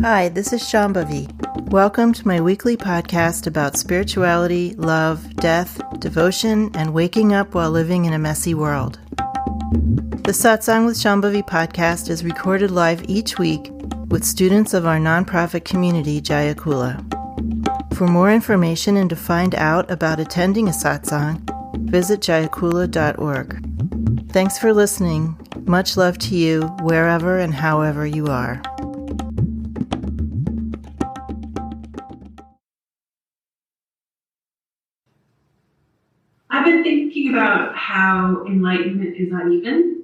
Hi, this is Shambhavi. Welcome to my weekly podcast about spirituality, love, death, devotion, and waking up while living in a messy world. The Satsang with Shambhavi podcast is recorded live each week with students of our nonprofit community, Jaya Kula. For more information and to find out about attending a satsang, visit jayakula.org. Thanks for listening. Much love to you, wherever and however you are. I've been thinking about how enlightenment is uneven,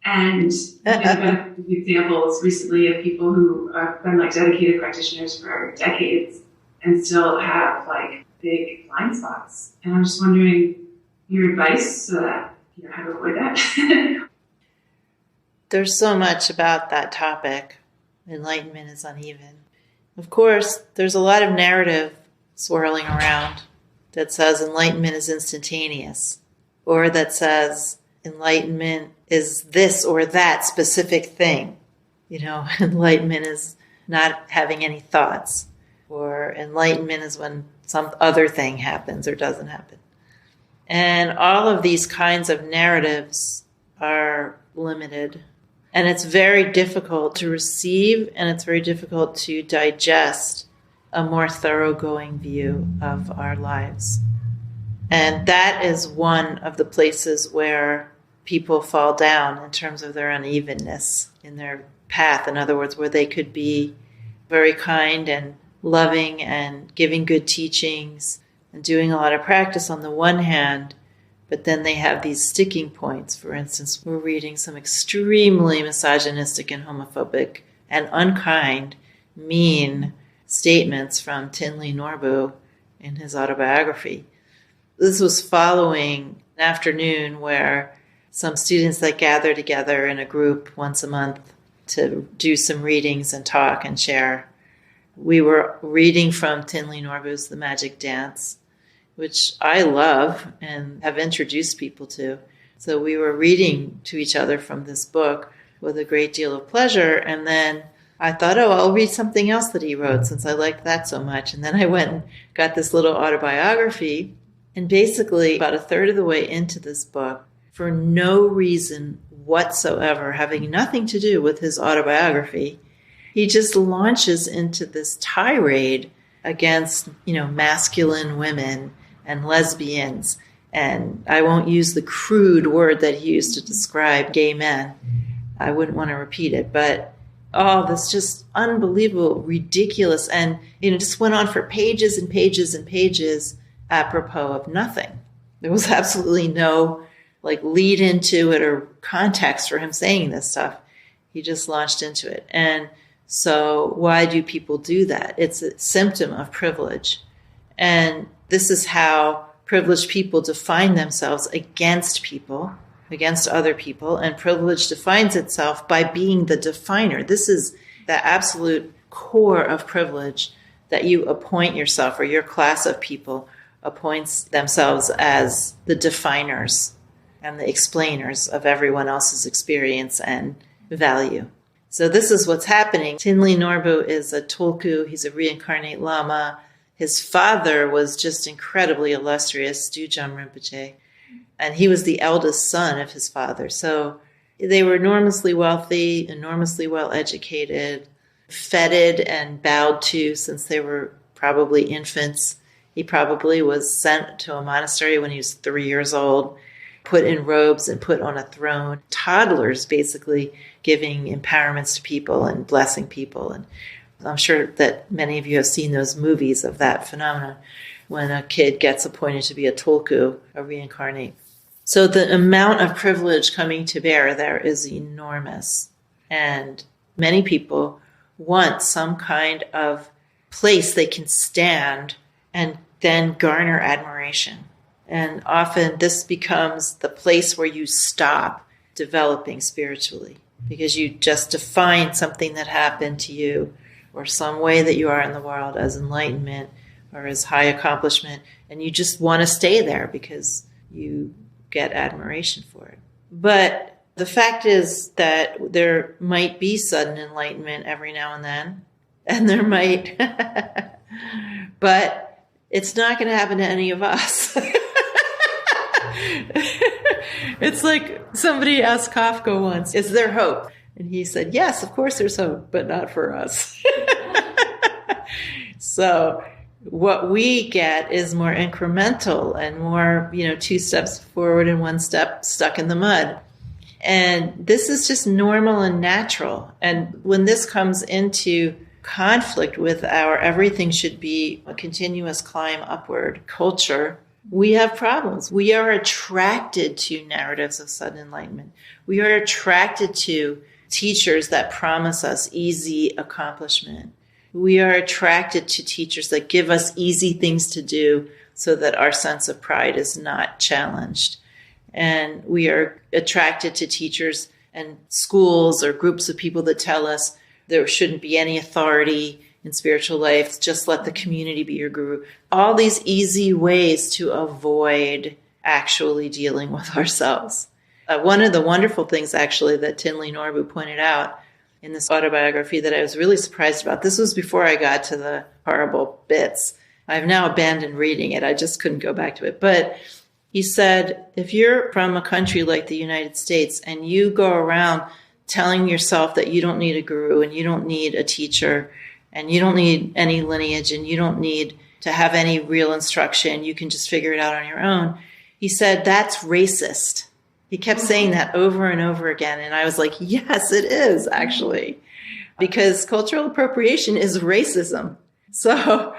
and I've been examples recently of people who have been dedicated practitioners for decades and still have big blind spots. And I'm just wondering your advice so that how to avoid that. There's so much about that topic. Enlightenment is uneven. Of course, there's a lot of narrative swirling around that says enlightenment is instantaneous, or that says enlightenment is this or that specific thing. Enlightenment is not having any thoughts, or enlightenment is when some other thing happens or doesn't happen. And all of these kinds of narratives are limited. And it's very difficult to receive, and it's very difficult to digest a more thoroughgoing view of our lives. And that is one of the places where people fall down in terms of their unevenness in their path. In other words, where they could be very kind and loving and giving good teachings and doing a lot of practice on the one hand, but then they have these sticking points. For instance, we're reading some extremely misogynistic and homophobic and unkind, mean statements from Tinley Norbu in his autobiography. This was following an afternoon where some students that gather together in a group once a month to do some readings and talk and share. We were reading from Tinley Norbu's The Magic Dance, which I love and have introduced people to. So we were reading to each other from this book with a great deal of pleasure. And then I thought, I'll read something else that he wrote since I liked that so much. And then I went and got this little autobiography. And basically, about a third of the way into this book, for no reason whatsoever, having nothing to do with his autobiography, he just launches into this tirade against, masculine women and lesbians. And I won't use the crude word that he used to describe gay men. I wouldn't want to repeat it, but all this just unbelievable, ridiculous, and just went on for pages and pages and pages apropos of nothing. There was absolutely no lead into it or context for him saying this stuff. He just launched into it. And so why do people do that? It's a symptom of privilege. And this is how privileged people define themselves against people, against other people. And privilege defines itself by being the definer. This is the absolute core of privilege, that you appoint yourself, or your class of people appoints themselves as the definers and the explainers of everyone else's experience and value. So this is what's happening. Tinley Norbu is a tulku. He's a reincarnate lama. His father was just incredibly illustrious, Dujam Rinpoche, and he was the eldest son of his father. So they were enormously wealthy, enormously well-educated, feted and bowed to since they were probably infants. He probably was sent to a monastery when he was 3 years old, put in robes and put on a throne. Toddlers basically giving empowerments to people and blessing people. And I'm sure that many of you have seen those movies of that phenomenon when a kid gets appointed to be a tulku, a reincarnate. So the amount of privilege coming to bear there is enormous. And many people want some kind of place they can stand and then garner admiration. And often this becomes the place where you stop developing spiritually, because you just define something that happened to you or some way that you are in the world as enlightenment or as high accomplishment, and you just want to stay there because you get admiration for it. But the fact is that there might be sudden enlightenment every now and then, and there might, but it's not going to happen to any of us. It's like somebody asked Kafka once, is there hope? And he said, yes, of course there's hope, but not for us. So what we get is more incremental and more, 2 steps forward and 1 step stuck in the mud. And this is just normal and natural. And when this comes into conflict with our everything should be a continuous climb upward culture, we have problems. We are attracted to narratives of sudden enlightenment. We are attracted to teachers that promise us easy accomplishment. We are attracted to teachers that give us easy things to do so that our sense of pride is not challenged. And we are attracted to teachers and schools or groups of people that tell us there shouldn't be any authority in spiritual life. Just let the community be your guru. All these easy ways to avoid actually dealing with ourselves. One of the wonderful things, actually, that Tinley Norbu pointed out in this autobiography that I was really surprised about, this was before I got to the horrible bits. I've now abandoned reading it. I just couldn't go back to it. But he said, if you're from a country like the United States and you go around telling yourself that you don't need a guru and you don't need a teacher and you don't need any lineage and you don't need to have any real instruction, you can just figure it out on your own. He said, that's racist. He kept saying that over and over again. And I was like, yes, it is actually, because cultural appropriation is racism. So,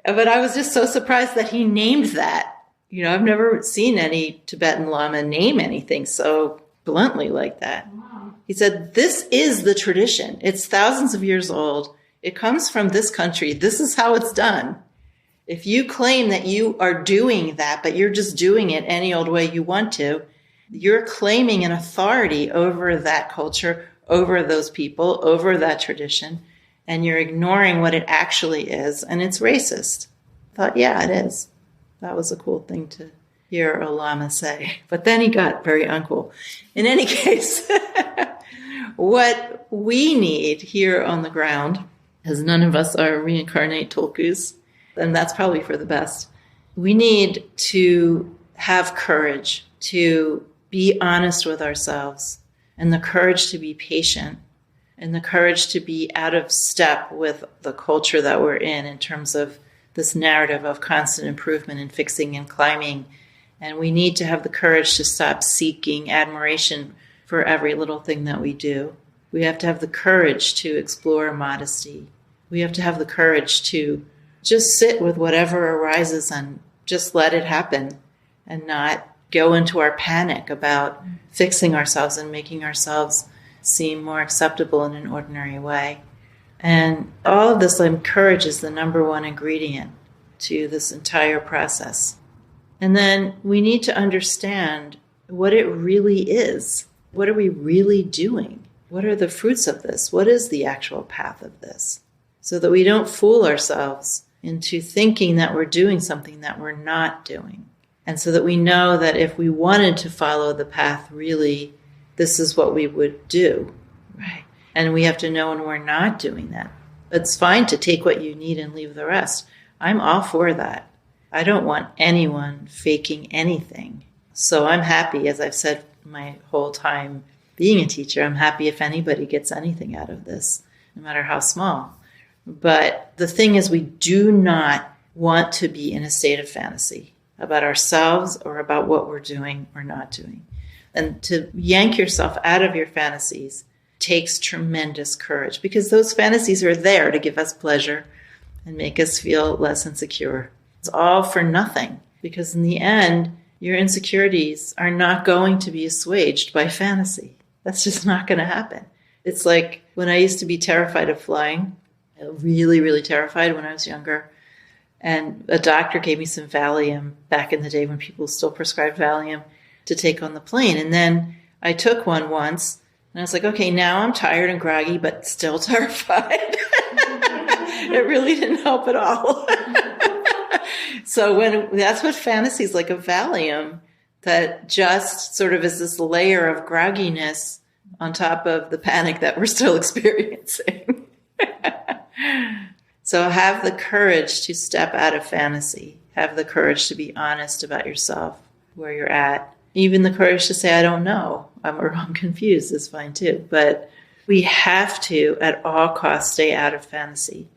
but I was just so surprised that he named that. I've never seen any Tibetan Lama name anything so bluntly like that. Wow. He said, this is the tradition. It's thousands of years old. It comes from this country. This is how it's done. If you claim that you are doing that, but you're just doing it any old way you want to, you're claiming an authority over that culture, over those people, over that tradition, and you're ignoring what it actually is, and it's racist. I thought, yeah, it is. That was a cool thing to hear a Lama say. But then he got very uncool. In any case, what we need here on the ground, as none of us are reincarnate tulkus, and that's probably for the best, we need to have courage to be honest with ourselves, and the courage to be patient, and the courage to be out of step with the culture that we're in terms of this narrative of constant improvement and fixing and climbing. And we need to have the courage to stop seeking admiration for every little thing that we do. We have to have the courage to explore modesty. We have to have the courage to just sit with whatever arises and just let it happen and not go into our panic about fixing ourselves and making ourselves seem more acceptable in an ordinary way. And all of this, courage is the number one ingredient to this entire process. And then we need to understand what it really is. What are we really doing? What are the fruits of this? What is the actual path of this? So that we don't fool ourselves into thinking that we're doing something that we're not doing. And so that we know that if we wanted to follow the path, really, this is what we would do, right? And we have to know when we're not doing that. It's fine to take what you need and leave the rest. I'm all for that. I don't want anyone faking anything. So I'm happy, as I've said my whole time being a teacher, I'm happy if anybody gets anything out of this, no matter how small. But the thing is, we do not want to be in a state of fantasy about ourselves or about what we're doing or not doing. And to yank yourself out of your fantasies takes tremendous courage, because those fantasies are there to give us pleasure and make us feel less insecure. It's all for nothing, because in the end, your insecurities are not going to be assuaged by fantasy. That's just not going to happen. It's like when I used to be terrified of flying, really, really terrified when I was younger. And a doctor gave me some Valium back in the day when people still prescribed Valium to take on the plane. And then I took one once and I was like, okay, now I'm tired and groggy, but still terrified. It really didn't help at all. So that's what fantasies like a Valium that just sort of is this layer of grogginess on top of the panic that we're still experiencing. So have the courage to step out of fantasy. Have the courage to be honest about yourself, where you're at. Even the courage to say, I don't know, I'm confused is fine too. But we have to, at all costs, stay out of fantasy.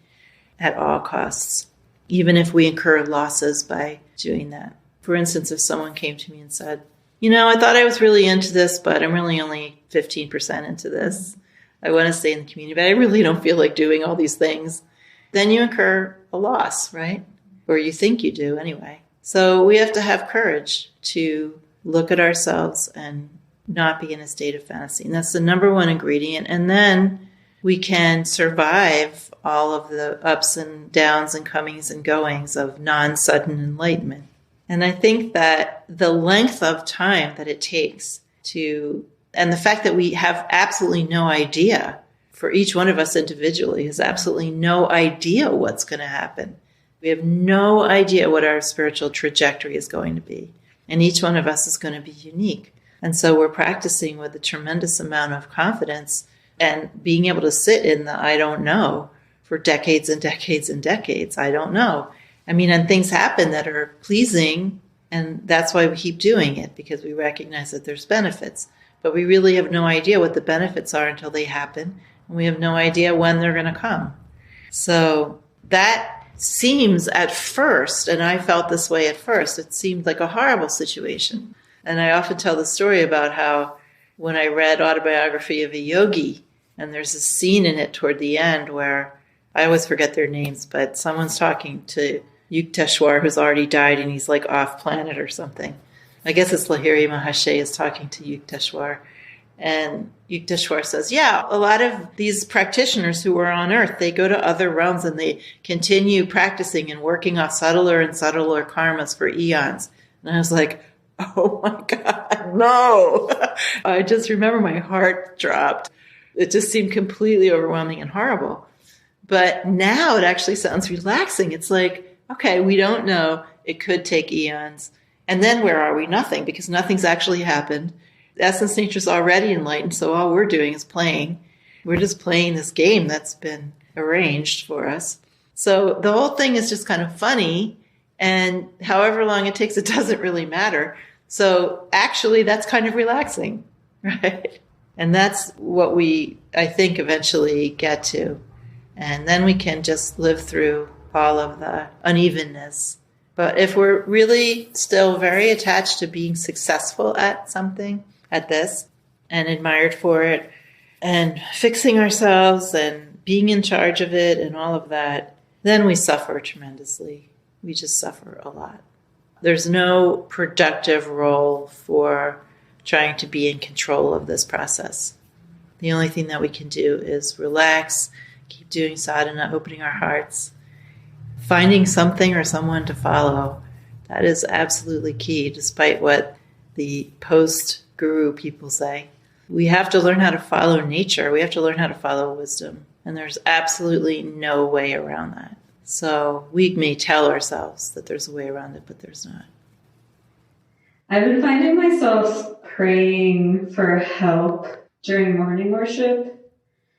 At all costs. Even if we incur losses by doing that. For instance, if someone came to me and said, I thought I was really into this, but I'm really only 15% into this. I want to stay in the community, but I really don't feel like doing all these things. Then you incur a loss, right? Or you think you do anyway. So we have to have courage to look at ourselves and not be in a state of fantasy. And that's the number one ingredient. And then we can survive all of the ups and downs and comings and goings of non-sudden enlightenment. And I think that the length of time that it takes and the fact that we have absolutely no idea, for each one of us individually has absolutely no idea what's going to happen. We have no idea what our spiritual trajectory is going to be. And each one of us is going to be unique. And so we're practicing with a tremendous amount of confidence and being able to sit in the I don't know for decades and decades and decades. I don't know. And things happen that are pleasing, and that's why we keep doing it, because we recognize that there's benefits. But we really have no idea what the benefits are until they happen, and we have no idea when they're going to come. So that seems at first, and I felt this way at first, it seemed like a horrible situation. And I often tell the story about how when I read Autobiography of a Yogi, and there's a scene in it toward the end where, I always forget their names, but someone's talking to Yukteswar, who's already died, and he's like off planet or something. I guess it's Lahiri Mahasaya is talking to Yukteswar. And Yukteswar says, yeah, a lot of these practitioners who are on Earth, they go to other realms and they continue practicing and working off subtler and subtler karmas for eons. And I was like, oh my God, no. I just remember my heart dropped. It just seemed completely overwhelming and horrible. But now it actually sounds relaxing. It's like, okay, we don't know. It could take eons. And then where are we? Nothing, because nothing's actually happened. Essence Nature's already enlightened, so all we're doing is playing. We're just playing this game that's been arranged for us. So the whole thing is just kind of funny, and however long it takes, it doesn't really matter. So actually, that's kind of relaxing, right? And that's what we, I think, eventually get to. And then we can just live through all of the unevenness. But if we're really still very attached to being successful at something, at this, and admired for it, and fixing ourselves and being in charge of it and all of that, then we suffer tremendously. We just suffer a lot. There's no productive role for trying to be in control of this process. The only thing that we can do is relax, keep doing sadhana, opening our hearts, finding something or someone to follow. That is absolutely key, despite what the post-guru people say. We have to learn how to follow nature. We have to learn how to follow wisdom. And there's absolutely no way around that. So we may tell ourselves that there's a way around it, but there's not. I've been finding myself praying for help during morning worship.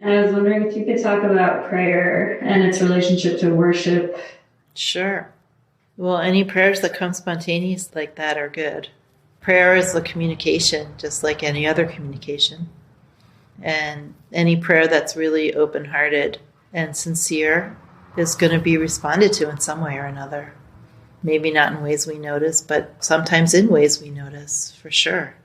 And I was wondering if you could talk about prayer and its relationship to worship. Sure. Well, any prayers that come spontaneous like that are good. Prayer is a communication, just like any other communication. And any prayer that's really open-hearted and sincere is going to be responded to in some way or another. Maybe not in ways we notice, but sometimes in ways we notice, for sure.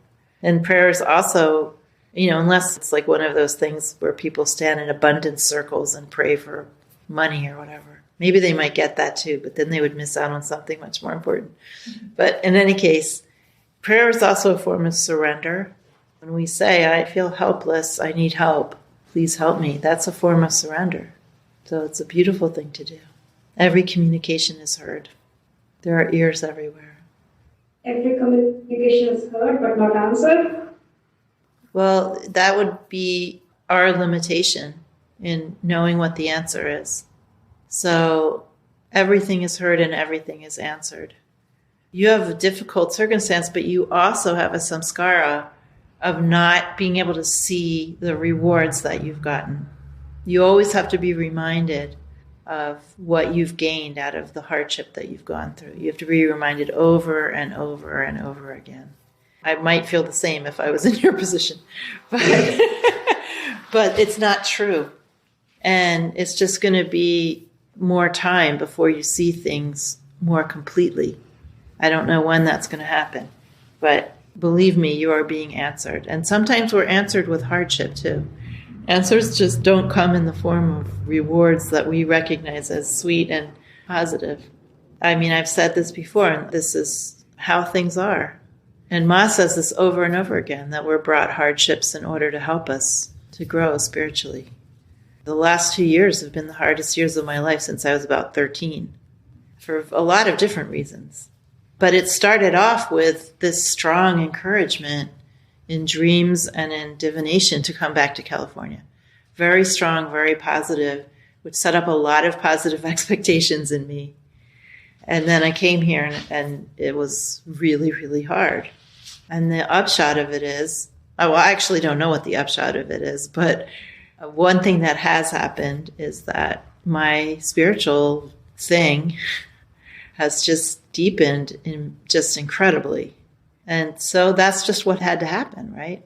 And prayer is also, unless it's like one of those things where people stand in abundance circles and pray for money or whatever. Maybe they might get that too, but then they would miss out on something much more important. But in any case, prayer is also a form of surrender. When we say, I feel helpless, I need help, please help me, that's a form of surrender. So it's a beautiful thing to do. Every communication is heard. There are ears everywhere. Every communication is heard but not answered? Well, that would be our limitation in knowing what the answer is. So everything is heard and everything is answered. You have a difficult circumstance, but you also have a samskara of not being able to see the rewards that you've gotten. You always have to be reminded of what you've gained out of the hardship that you've gone through. You have to be reminded over and over and over again. I might feel the same if I was in your position, but, but it's not true. And it's just going to be more time before you see things more completely. I don't know when that's going to happen, but believe me, you are being answered. And sometimes we're answered with hardship too. Answers just don't come in the form of rewards that we recognize as sweet and positive. I mean, I've said this before, and this is how things are. And Ma says this over and over again, that we're brought hardships in order to help us to grow spiritually. The last 2 years have been the hardest years of my life since I was about 13, for a lot of different reasons. But it started off with this strong encouragement in dreams and in divination to come back to California. Very strong, very positive, which set up a lot of positive expectations in me. And then I came here and it was really, really hard. And the upshot of it is, I actually don't know what the upshot of it is, but one thing that has happened is that my spiritual thing has just deepened just incredibly. And so that's just what had to happen, right?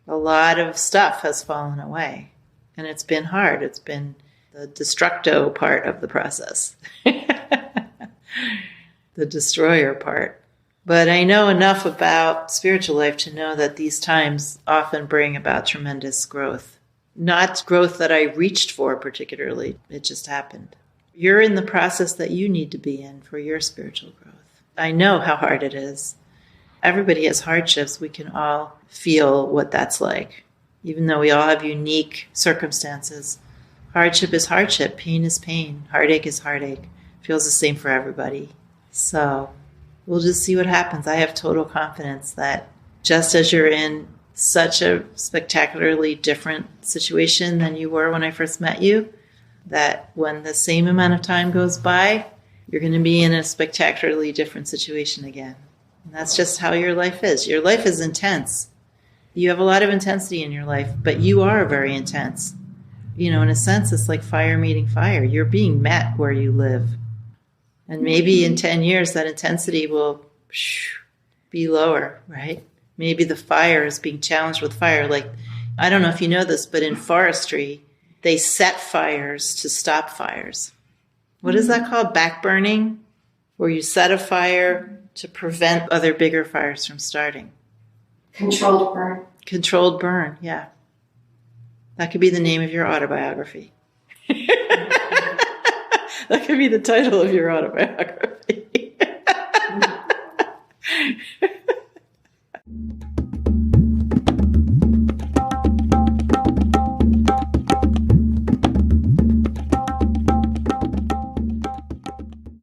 A lot of stuff has fallen away. And it's been hard. It's been the destructo part of the process. The destroyer part. But I know enough about spiritual life to know that these times often bring about tremendous growth. Not growth that I reached for particularly. It just happened. You're in the process that you need to be in for your spiritual growth. I know how hard it is. Everybody has hardships. We can all feel what that's like. Even though we all have unique circumstances. Hardship is hardship. Pain is pain. Heartache is heartache. Feels the same for everybody. So we'll just see what happens. I have total confidence that just as you're in such a spectacularly different situation than you were when I first met you, that when the same amount of time goes by, you're going to be in a spectacularly different situation again. And that's just how your life is. Your life is intense. You have a lot of intensity in your life, but you are very intense. You know, in a sense, it's like fire meeting fire. You're being met where you live. And maybe in 10 years, that intensity will be lower, right? Maybe the fire is being challenged with fire. Like, I don't know if you know this, but in forestry, they set fires to stop fires. What is that called? Backburning? Where you set a fire to prevent other bigger fires from starting. Controlled burn. Controlled burn, yeah. That could be the name of your autobiography. That could be the title of your autobiography.